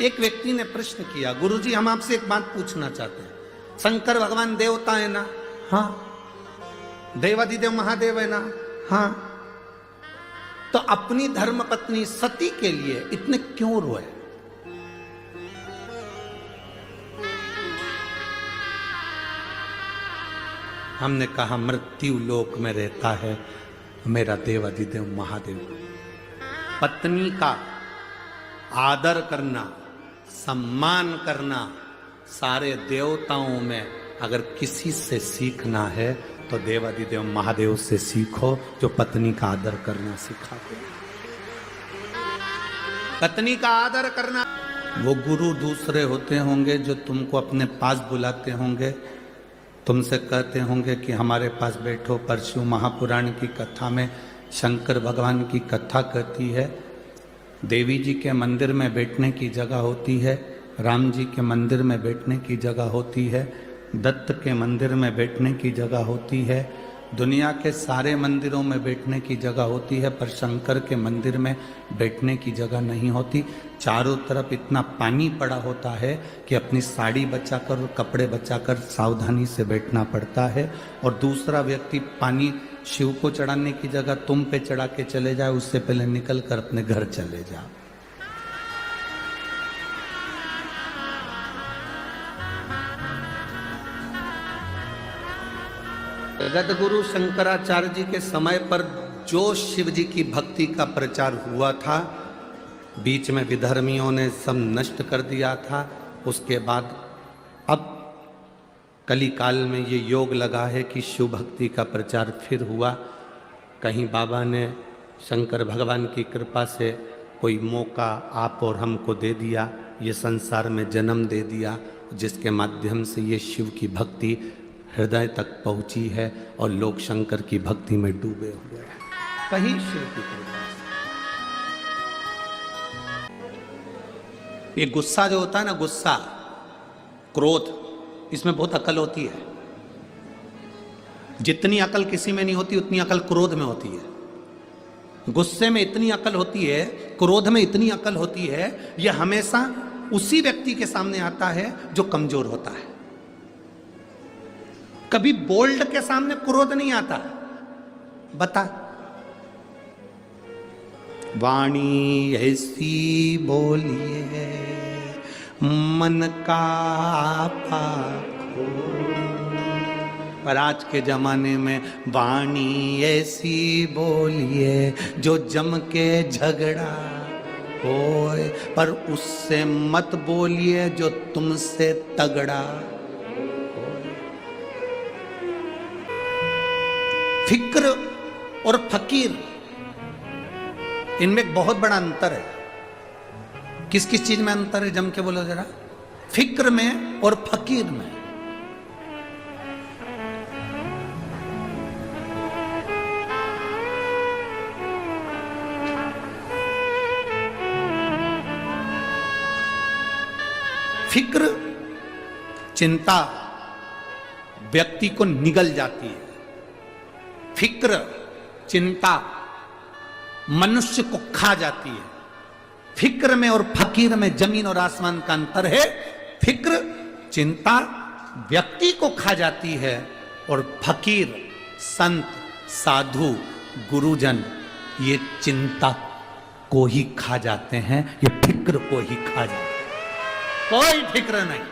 एक व्यक्ति ने प्रश्न किया, गुरुजी हम आपसे एक बात पूछना चाहते हैं, शंकर भगवान देवता है ना? हाँ। देवादिदेव महादेव है ना? हाँ। तो अपनी धर्म पत्नी सती के लिए इतने क्यों रोए? हमने कहा मृत्यु लोक में रहता है मेरा देवादिदेव महादेव। पत्नी का आदर करना, सम्मान करना सारे देवताओं में अगर किसी से सीखना है तो देवादिदेव महादेव से सीखो, जो पत्नी का आदर करना सिखाते हैं। पत्नी का आदर करना, वो गुरु दूसरे होते होंगे जो तुमको अपने पास बुलाते होंगे, तुमसे कहते होंगे कि हमारे पास बैठो। परशु महापुराण की कथा में शंकर भगवान की कथा कहती है, देवी जी के मंदिर में बैठने की जगह होती है, राम जी के मंदिर में बैठने की जगह होती है, दत्त के मंदिर में बैठने की जगह होती है, दुनिया के सारे मंदिरों में बैठने की जगह होती है, पर शंकर के मंदिर में बैठने की जगह नहीं होती। चारों तरफ इतना पानी पड़ा होता है कि अपनी साड़ी बचाकर और कपड़े बचाकर सावधानी से बैठना पड़ता है, और दूसरा व्यक्ति पानी शिव को चढ़ाने की जगह तुम पे चढ़ा के चले जाए, उससे पहले निकल कर अपने घर चले जाओ। जगतगुरु शंकराचार्य जी के समय पर जो शिव जी की भक्ति का प्रचार हुआ था, बीच में विधर्मियों ने सब नष्ट कर दिया था। उसके बाद अब कली काल में ये योग लगा है कि शिव भक्ति का प्रचार फिर हुआ। कहीं बाबा ने शंकर भगवान की कृपा से कोई मौका आप और हमको दे दिया, ये संसार में जन्म दे दिया, जिसके माध्यम से ये शिव की भक्ति हृदय तक पहुंची है और लोग शंकर की भक्ति में डूबे हुए हैं। कहीं शिव की कृपा से। ये गुस्सा जो होता है ना, गुस्सा, क्रोध, इसमें बहुत अकल होती है। जितनी अकल किसी में नहीं होती उतनी अकल क्रोध में होती है। गुस्से में इतनी अकल होती है, क्रोध में इतनी अकल होती है। यह हमेशा उसी व्यक्ति के सामने आता है जो कमजोर होता है। कभी बोल्ड के सामने क्रोध नहीं आता। बता, वाणी ऐसी बोलिए मन का पाखो, पर आज के जमाने में वाणी ऐसी बोलिए जो जम के झगड़ा होए, पर उससे मत बोलिए जो तुमसे तगड़ा। फिक्र और फकीर, इनमें एक बहुत बड़ा अंतर है। किस किस चीज में अंतर है, जम के बोलो जरा। फिक्र में और फकीर में। फिक्र, चिंता व्यक्ति को निगल जाती है। फिक्र, चिंता मनुष्य को खा जाती है। फिक्र में और फकीर में जमीन और आसमान का अंतर है। फिक्र, चिंता व्यक्ति को खा जाती है, और फकीर, संत, साधु, गुरुजन ये चिंता को ही खा जाते हैं, ये फिक्र को ही खा जाते हैं। कोई फिक्र नहीं।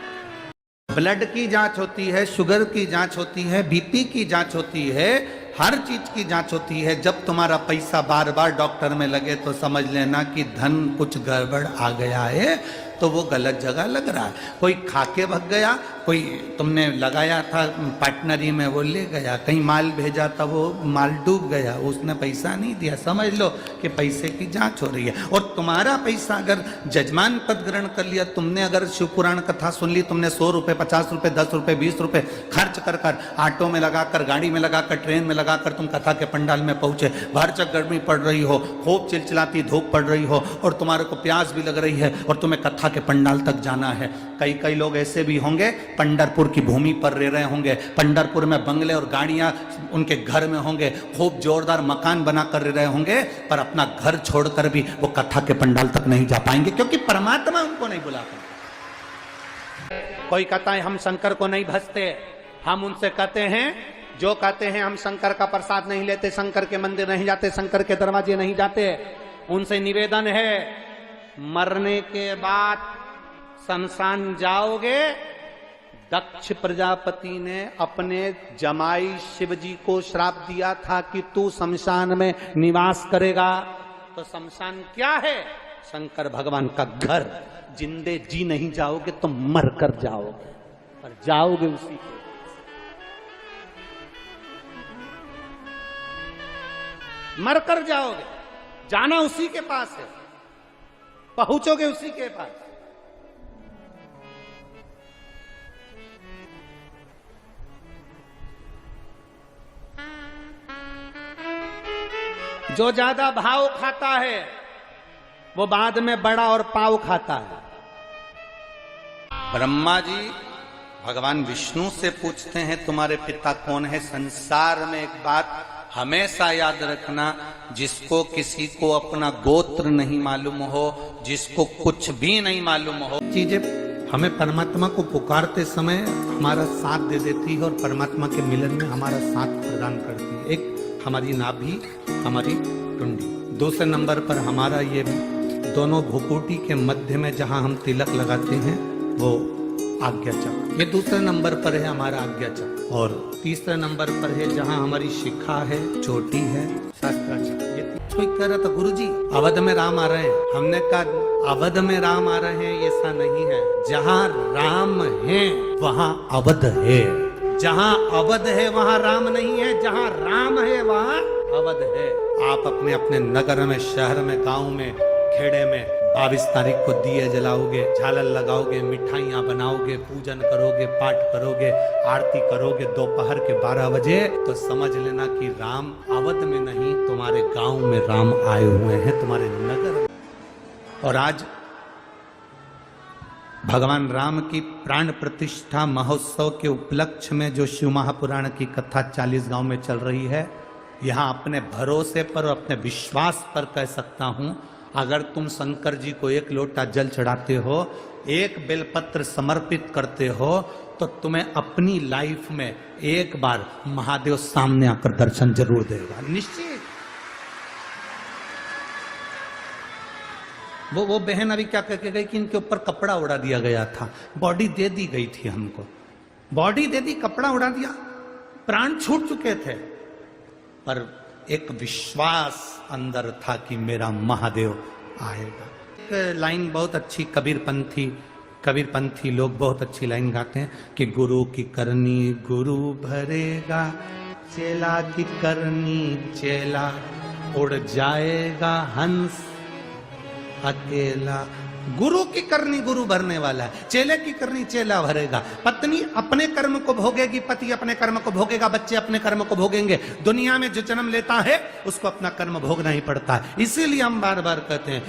ब्लड की जांच होती है, शुगर की जांच होती है, बीपी की जांच होती है, हर चीज की जांच होती है। जब तुम्हारा पैसा बार बार डॉक्टर में लगे तो समझ लेना कि धन कुछ गड़बड़ आ गया है, तो वो गलत जगह लग रहा है। कोई खाके भग गया, कोई तुमने लगाया था पार्टनरी में वो ले गया, कहीं माल भेजा था वो माल डूब गया, उसने पैसा नहीं दिया। समझ लो कि पैसे की जांच हो रही है। और तुम्हारा पैसा अगर जजमान पद ग्रहण कर लिया, तुमने अगर शिव पुराण कथा सुन ली, तुमने 100 रुपये, 50 रुपये, 10 रुपये, 20 रुपये खर्च कर कर ऑटो में लगाकर, गाड़ी में लगाकर, ट्रेन में लगाकर तुम कथा के पंडाल में पहुंचे, बाहर चक गर्मी पड़ रही हो, खूब चिलचिलाती धूप पड़ रही हो, और तुम्हारे को प्यास भी लग रही है, और तुम्हें कथा के पंडाल तक जाना है। कई कई लोग ऐसे भी होंगे पंढरपुर की भूमि पर रह रहे होंगे, पंढरपुर में बंगले और गाड़ियां उनके घर में होंगे, खूब जोरदार मकान बनाकर रह रहे होंगे, पर अपना घर छोड़कर भी वो कथा के पंडाल तक नहीं जा पाएंगे, क्योंकि परमात्मा उनको नहीं बुला पाएंगे। कोई कहता है हम शंकर को नहीं भजते, हम उनसे कहते हैं, जो कहते हैं हम शंकर का प्रसाद नहीं लेते, शंकर के मंदिर नहीं जाते, शंकर के दरवाजे नहीं जाते, उनसे निवेदन है मरने के बाद शमशान जाओगे। दक्ष प्रजापति ने अपने जमाई शिव जी को श्राप दिया था कि तू शमशान में निवास करेगा। तो शमशान क्या है? शंकर भगवान का घर। जिंदे जी नहीं जाओगे तो मर कर जाओगे, पर जाओगे उसी के। मरकर जाओगे, जाना उसी के पास है, पहुंचोगे उसी के पास। जो ज्यादा भाव खाता है वो बाद में बड़ा और पाव खाता है। ब्रह्मा जी भगवान विष्णु से पूछते हैं तुम्हारे पिता कौन है? संसार में एक बात हमेशा याद रखना, जिसको किसी को अपना गोत्र नहीं मालूम हो, जिसको कुछ भी नहीं मालूम हो, चीजें हमें परमात्मा को पुकारते समय हमारा साथ दे देती है और परमात्मा के मिलन में हमारा साथ प्रदान करती है। एक हमारी नाभि, हमारी टुंडी, दूसरे नंबर पर हमारा ये दोनों भुकुटी के मध्य में जहां हम तिलक लगाते हैं वो आज्ञा चक्र, ये दूसरे नंबर पर है हमारा आज्ञा चक्र, और तीसरे नंबर पर है जहां हमारी शिखा है, चोटी है, शास्त्राचक्र। ये कोई कह रहा था गुरुजी अवध में राम आ रहे हैं, हमने कहा अवध में राम आ रहे हैं ऐसा नहीं है, जहां राम है वहां अवध है, जहां अवध है वहां राम नहीं है, जहां राम है वहां अवध है। आप अपने अपने नगर में, शहर में, गांव में, खेड़े में 22 तारीख को दिए जलाओगे, झालर लगाओगे, मिठाइयां बनाओगे, पूजन करोगे, पाठ करोगे, आरती करोगे दोपहर के 12 बजे, तो समझ लेना कि राम अवध में नहीं, तुम्हारे गांव में राम आए हुए हैं, तुम्हारे नगर। और आज भगवान राम की प्राण प्रतिष्ठा महोत्सव के उपलक्ष्य में जो शिव महापुराण की कथा 40 गांव में चल रही है, यहाँ अपने भरोसे पर और अपने विश्वास पर कह सकता हूं, अगर तुम शंकर जी को एक लोटा जल चढ़ाते हो, एक बेलपत्र समर्पित करते हो, तो तुम्हें अपनी लाइफ में एक बार महादेव सामने आकर दर्शन जरूर देगा, निश्चित। वो बहन अभी क्या करके गई कि इनके ऊपर कपड़ा उड़ा दिया गया था, बॉडी दे दी गई थी हमको, बॉडी दे दी, कपड़ा उड़ा दिया, प्राण छूट चुके थे, पर एक विश्वास अंदर था कि मेरा महादेव आएगा। एक लाइन बहुत अच्छी कबीरपंथी लोग बहुत अच्छी लाइन गाते हैं कि गुरु की करनी गुरु भरेगा, चेला की करनी चेला उड़ जाएगा हंस अकेला। गुरु की करनी गुरु भरने वाला है, चेले की करनी चेला भरेगा। पत्नी अपने कर्म को भोगेगी, पति अपने कर्म को भोगेगा, बच्चे अपने कर्म को भोगेंगे। दुनिया में जो जन्म लेता है उसको अपना कर्म भोगना ही पड़ता है। इसीलिए हम बार बार कहते हैं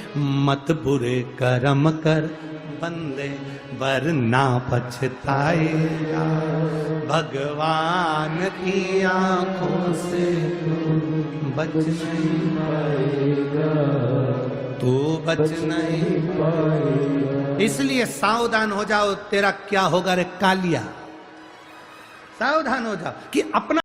मत बुरे कर्म कर बंदे वरना पछताएगा, भगवान की आंखों से बच नहीं पाएगा, तू बच नहीं पाएगा। इसलिए सावधान हो जाओ, तेरा क्या होगा रे कालिया, सावधान हो जाओ कि अपना